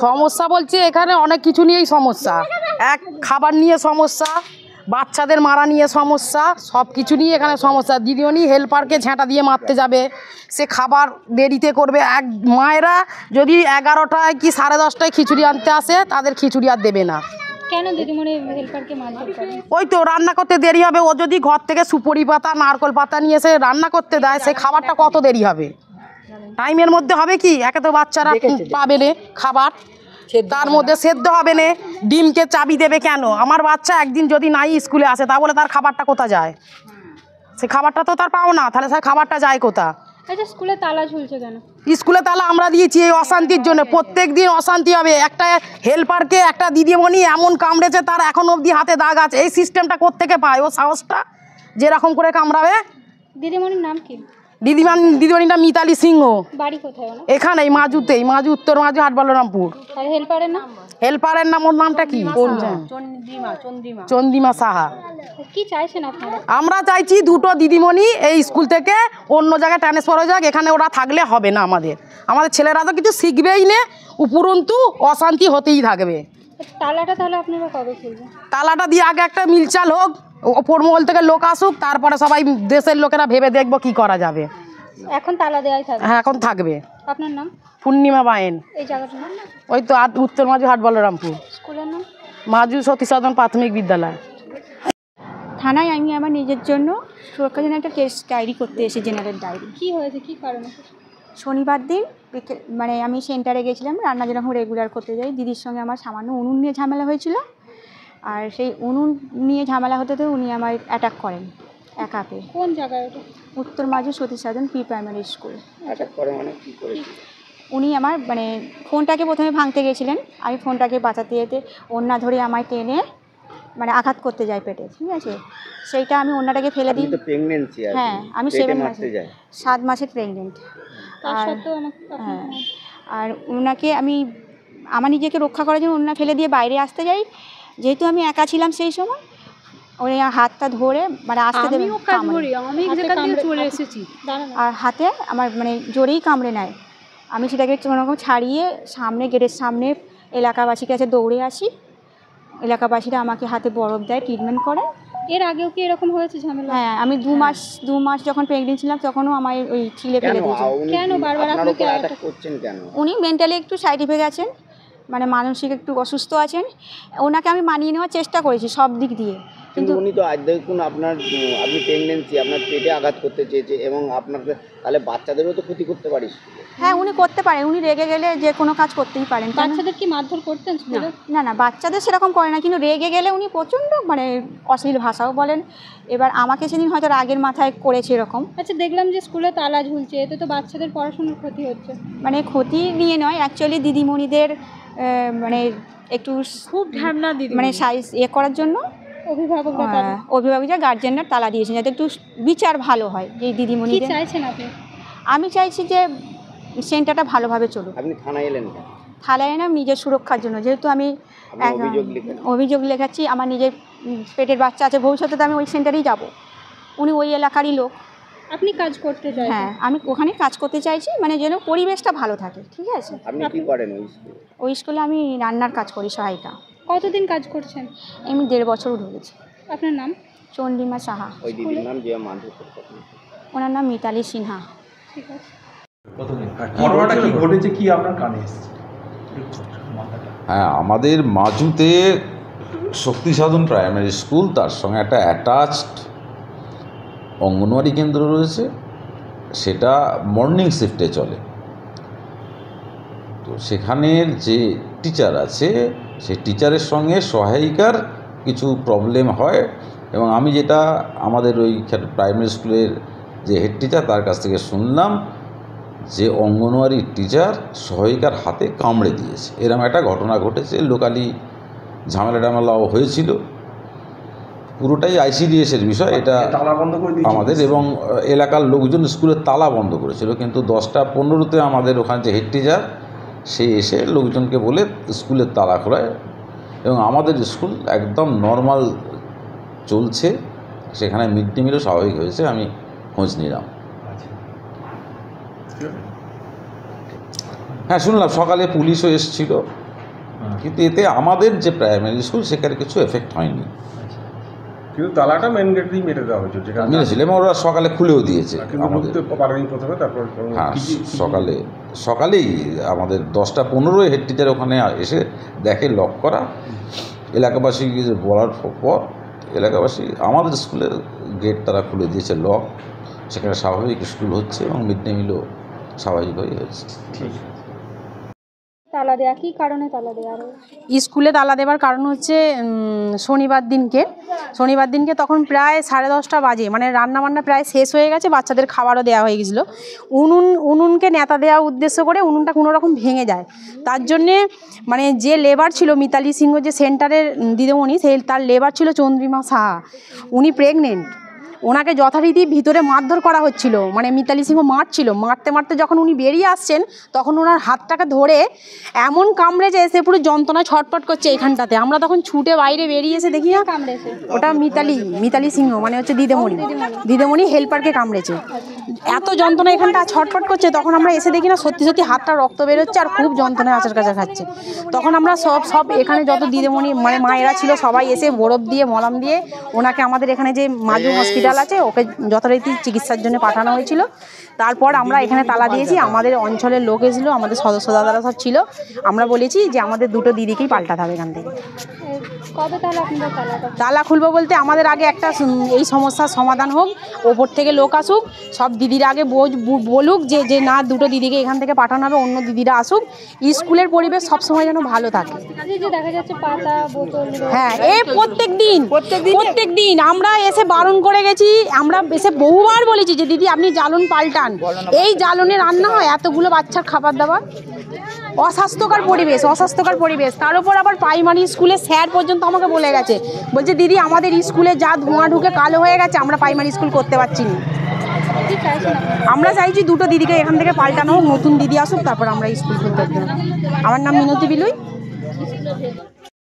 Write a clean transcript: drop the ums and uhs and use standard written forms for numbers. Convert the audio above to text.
সমস্যা বলছি এখানে অনেক কিছু নিয়েই সমস্যা, এক খাবার নিয়ে সমস্যা, বাচ্চাদের মারা নিয়ে সমস্যা, সব কিছু নিয়ে এখানে সমস্যা। দিদিমণি হেল্পারকে ঝেঁটা দিয়ে মারতে যাবে, সে খাবার দেরিতে করবে। এক মায়েরা যদি 11টায় কি 10:30টায় খিচুড়ি আনতে আসে, তাদের খিচুড়ি আর দেবে না। কেন দিদিমণি হেল্পারকে মারধর করে? ওই তো রান্না করতে দেরি হবে, ও যদি ঘর থেকে সুপুরি পাতা নারকল পাতা নিয়ে এসে রান্না করতে দেয়, সেই খাবারটা কত দেরি হবে, টাইমের মধ্যে হবে কি? একে তো বাচ্চারা পাবে না খাবার, তার মধ্যে সেদ্ধ হবে না, ডিমকে চাবি দেবে কেন? আমার বাচ্চা একদিন যদি নাই স্কুলে আসে, তা বলে তার খাবারটা কোথা যায়? সে খাবারটা তো তার পাও না, তাহলে সে খাবারটা যায় কোথা? আচ্ছা, স্কুলে তালা ঝুলছে কেন? স্কুলে তালা আমরা দিয়েছি এই অশান্তির জন্য। প্রত্যেক দিন অশান্তি হবে। একটা হেল্পারকে একটা দিদিমণি এমন কামড়েছে, তার এখন অবধি হাতে দাগ আছে। এই সিস্টেমটা কোত্থেকে পায় ও সাহসটা, যেরকম করে কামড়াবে? দিদিমণির নাম কি? দিদিমণিটা মিতালি সিংহ। বাড়ি কোথায়? এখানেই মাজুতেই, মাজু উত্তর মাজু, হাট বলরামপুর। আর হেল্পারের নাম? হেল্পারের নাম, ওর নামটা কি? চন্দ্রিমা সাহা। কি চাইছেন আপনারা? আমরা চাইছি দুটো দিদিমণি এই স্কুল থেকে অন্য জায়গায় ট্রান্সফার হয়ে যাক, এখানে ওরা থাকলে হবে না। আমাদের ছেলেরা তো কিছু শিখবেই না, উপরন্তু অশান্তি হতেই থাকবে। তালাটা তাহলে আপনারা কবে খুলবেন? তালাটা দিয়ে আগে একটা মিলচাল হোক, ওপর মহল থেকে লোক আসুক, তারপরে সবাই দেশের লোকেরা ভেবে দেখবো কি করা যাবে। এখন তালা দেওয়াই থাকবে? হ্যাঁ, এখন থাকবে। আপনার নাম? পূর্ণিমা বায়েন। এই জায়গাটার নাম? ওই তো উত্তর মাজু, হাট বলরামপুর। স্কুলের নাম? মাজু সতীসাধন প্রাথমিক বিদ্যালয়। থানায় আমি আমার নিজের জন্য সুরক্ষার জন্য একটা কেস ডায়েরি করতে এসে, জেনারেল ডায়েরি। কি হয়েছে, কি কারণে? শনিবার দিন মানে আমি সেন্টারে গেছিলাম, রান্না যেরকম রেগুলার করতে যাই। দিদির সঙ্গে আমার সামান্য উনুন নিয়ে ঝামেলা হয়েছিল, আর সেই উনুন নিয়ে ঝামেলা হতে তো উনি আমার অ্যাটাক করেন একা পেয়ে। কোন জায়গায় ওটা? উত্তর মাজু সতীসাধন প্রি প্রাইমারি স্কুল। অ্যাটাক করে মানে কি করে? উনি আমার মানে ফোনটাকে প্রথমে ভাঙতে গেছিলেন, আমি ফোনটাকে বাঁচাতে যেতে ওড়না ধরে আমায় টেনে মানে আঘাত করতে যাই পেটে, ঠিক আছে? সেইটা আমি ওড়নাটাকে ফেলে দিই। হ্যাঁ, আমি 7 মাসের প্রেগনেন্ট। আর হ্যাঁ, আর ওনাকে আমি আমার নিজেকে রক্ষা করার জন্য ওড়না ফেলে দিয়ে বাইরে আসতে যাই। যেহেতু আমি একা ছিলাম সেই সময়, ওই হাতটা ধরে মানে আসতে দেবে, আর হাতে আমার মানে জোরেই কামড়ে নেয়। আমি সেটাকে কোনোরকম ছাড়িয়ে সামনে গেটের সামনে এলাকাবাসীর কাছে দৌড়ে আসি। এলাকাবাসীরা আমাকে হাতে বরফ দেয়, ট্রিটমেন্ট করে। এর আগেও কি এরকম হয়েছে ঝামেলা? হ্যাঁ, আমি 2 মাস যখন প্রেগনেন্ট ছিলাম তখনও আমার ওই ছিলে ফেলে দিয়েছে। কেন বারবার আপনাকে অ্যাটাক করছেন কেন? উনি মেন্টালি একটু সাইড ইফেক্ট আছেন, মানে মানসিক একটু অসুস্থ আছেন। ওনাকে আমি মানিয়ে নেওয়ার চেষ্টা করেছি সব দিক দিয়ে, কিন্তু উনি তো আজ দেখুন আপনি প্রেগনেন্সি, আপনার পেটে আঘাত করতে চেয়েছে এবং আপনাকে তাহলে বাচ্চাদেরও তো ক্ষতি করতে পারিস। হ্যাঁ, উনি করতে পারেন, উনি রেগে গেলে যে কোনো কাজ করতেই পারেন। বাচ্চাদের কি মারধর করতেন স্কুলে? না, বাচ্চাদের সেরকম করে না, কিন্তু রেগে গেলে উনি প্রচণ্ড মানে অশ্লীল ভাষাও বলেন। এবার আমাকে সেদিন হয়তো রাগের মাথায় করেছে এরকম। আচ্ছা, দেখলাম যে স্কুলে তালা ঝুলছে, এতে তো বাচ্চাদের পড়াশোনার ক্ষতি হচ্ছে। মানে ক্ষতি নিয়ে নয়, অ্যাকচুয়ালি দিদিমণিদের মানে একটু খুব ঢ্যামনা দিদি মানে সাইজ করার জন্য অভিভাবকরা গার্জেনরা তালা দিয়েছেন, যাতে একটু বিচার ভালো হয়। যে দিদিমণি চাইছেন আপনি? আমি চাইছি যে সেন্টারটা ভালোভাবে চলুক। আপনি থানায় এলেন? থানায় এলাম নিজের সুরক্ষার জন্য, যেহেতু আমি অভিযোগ লেখাচ্ছি। আমার নিজের পেটের বাচ্চা আছে, ভবিষ্যতে তো আমি ওই সেন্টারেই যাব। উনি ওই এলাকারই লোক। আপনি কাজ করতে চাই? হ্যাঁ, আমি ওখানে কাজ করতে চাইছি, মানে যেন পরিবেশটা ভালো থাকে, ঠিক আছে? আপনি কি করেন ওই স্কুলে? আমি রান্নার কাজ করি, সহায়িকা। কতদিন কাজ করছেন? আমি 1.5 বছর ঢুকেছি। আপনার নাম? চন্দ্রিমা সাহা। ওই দিদির নাম যে মানধর করতে? ওনার নাম মিতালি সিনহা। ঠিক আছে। ঘটনাটা কি ঘটেছে, কি আপনার কানে এসেছে? হ্যাঁ, আমাদের মাজুতে শক্তিসাধন প্রাইমারি স্কুল, তার সঙ্গে একটা অ্যাটাচড অঙ্গনওয়াড়ি কেন্দ্র রয়েছে। সেটা মর্নিং শিফটে চলে। তো সেখানের যে টিচার আছে, সেই টিচারের সঙ্গে সহায়িকার কিছু প্রবলেম হয়, এবং আমি যেটা আমাদের ওই প্রাইমারি স্কুলের যে হেড টিচার তার কাছ থেকে শুনলাম যে অঙ্গনওয়াড়ির টিচার সহায়িকার হাতে কামড়ে দিয়েছে, এরকম একটা ঘটনা ঘটেছে। লোকালি ঝামেলাও হয়েছিল। পুরোটাই আইসিডিএসের বিষয় এটা আমাদের, এবং এলাকার লোকজন স্কুলের তালা বন্ধ করেছিল, কিন্তু 10টা 15-তে আমাদের ওখানে যে হেড টিচার সে এসে লোকজনকে বলে স্কুলের তালা খোলায়, এবং আমাদের স্কুল একদম নর্মাল চলছে। সেখানে মিড ডে মিলও স্বাভাবিক হয়েছে, আমি খোঁজ নিলাম। হ্যাঁ, শুনলাম সকালে পুলিশও এসেছিল, কিন্তু এতে আমাদের যে প্রাইমারি স্কুল সেখানে কিছু এফেক্ট হয়নি। কিন্তু তালাটা মেন গেট দিয়ে মেরে দেওয়া হয়েছে, যেখানে মেরেছিল এবং ওরা সকালে খুলেও দিয়েছে কিন্তু আমাদের। ঢুকতে পারেনি প্রথমে, তারপর হ্যাঁ, সকালেই আমাদের 10টা 15 হেড টিচার ওখানে এসে দেখে লক করা। এলাকাবাসী বলার পর এলাকাবাসী আমাদের স্কুলের গেট তারা খুলে দিয়েছে লক। সেখানে স্বাভাবিক স্কুল হচ্ছে এবং মিড ডে মিলও স্বাভাবিকভাবেই হচ্ছে। তালা দেওয়া কি কারণে তালা দেওয়া আরো? স্কুলে তালা দেওয়ার কারণ হচ্ছে শনিবার দিনকে তখন প্রায় 10:30 বাজে, মানে রান্নাবান্না প্রায় শেষ হয়ে গেছে, বাচ্চাদের খাবারও দেওয়া হয়ে গেছিলো। উনুনকে নেতা দেওয়ার উদ্দেশ্য করে উনুনটা কোনো রকম ভেঙে যায়। তার জন্যে মানে যে লেবার ছিল মিতালি সিংহ, যে সেন্টারের দিদিমণি, তার লেবার ছিল চন্দ্রিমা সাহা। উনি প্রেগনেন্ট, ওনাকে যথারীতি ভিতরে মারধর করা হচ্ছিল, মানে মিতালি সিংহ মারতে যখন উনি বেরিয়ে আসছেন তখন ওনার হাতটাকে ধরে এমন কামড়েছে, সে পুরো যন্ত্রণা ছটপট করছে এইখানটাতে। আমরা তখন ছুটে বাইরে বেরিয়ে এসে দেখি না, কামড়েছে? ওটা মিতালি সিংহ মানে হচ্ছে দিদিমণি হেল্পারকে কামড়েছে। এত যন্ত্রণা এখানটা ছটপট করছে, তখন আমরা এসে দেখি না সত্যি হাতটা রক্ত বেরোচ্ছে আর খুব যন্ত্রণায় আচার কাচা খাচ্ছে। তখন আমরা সব এখানে যত দিদিমণি মানে মায়েরা ছিল সবাই এসে বরফ দিয়ে মলম দিয়ে ওনাকে আমাদের এখানে যে মাজু হসপিটাল আছে ওকে যথারীতি চিকিৎসার জন্য পাঠানো হয়েছিল। তারপর আমরা এখানে তালা দিয়েছি, আমাদের অঞ্চলের লোক এসেছিলো, আমাদের সদস্য দাদারা সব ছিল। আমরা বলেছি যে আমাদের 2 দিদিকেই পাল্টাতে হবে এখান থেকে। কবে তাহলে আপনাদের তালা খুলবো বলতে আমাদের আগে একটা এই সমস্যার সমাধান হোক, ওপর থেকে লোক আসুক, সব দিদিরা আগে বলুক যে না 2 দিদিকে এখান থেকে পাঠানো হবে, অন্য দিদিরা আসুক। স্কুলের পরিবেশ সবসময় যেন ভালো থাকে। যে দেখা যাচ্ছে পাতা বোতল, হ্যাঁ, এই প্রত্যেক দিন আমরা এসে বারণ করে গেছি, আমরা এসে বহুবার বলেছি যে দিদি আপনি জ্বালন পাল্টান, এই জ্বালনে রান্না হয়, এতগুলো বাচ্চার খাবার দাবার, অস্বাস্থ্যকর পরিবেশ। তার উপর আবার প্রাইমারি স্কুলের স্যার পর্যন্ত আমাকে বলে গেছে, বলছে দিদি আমাদের স্কুলে যা ধোঁয়া ঢুকে কালো হয়ে গেছে, আমরা প্রাইমারি স্কুল করতে পারছি না। আমরা চাইছি 2 দিদিকে এখান থেকে পাল্টানো হোক, নতুন দিদি আসুক, তারপর আমরা স্কুল করতে পারবো। আমার নাম মিনতি বিলুই।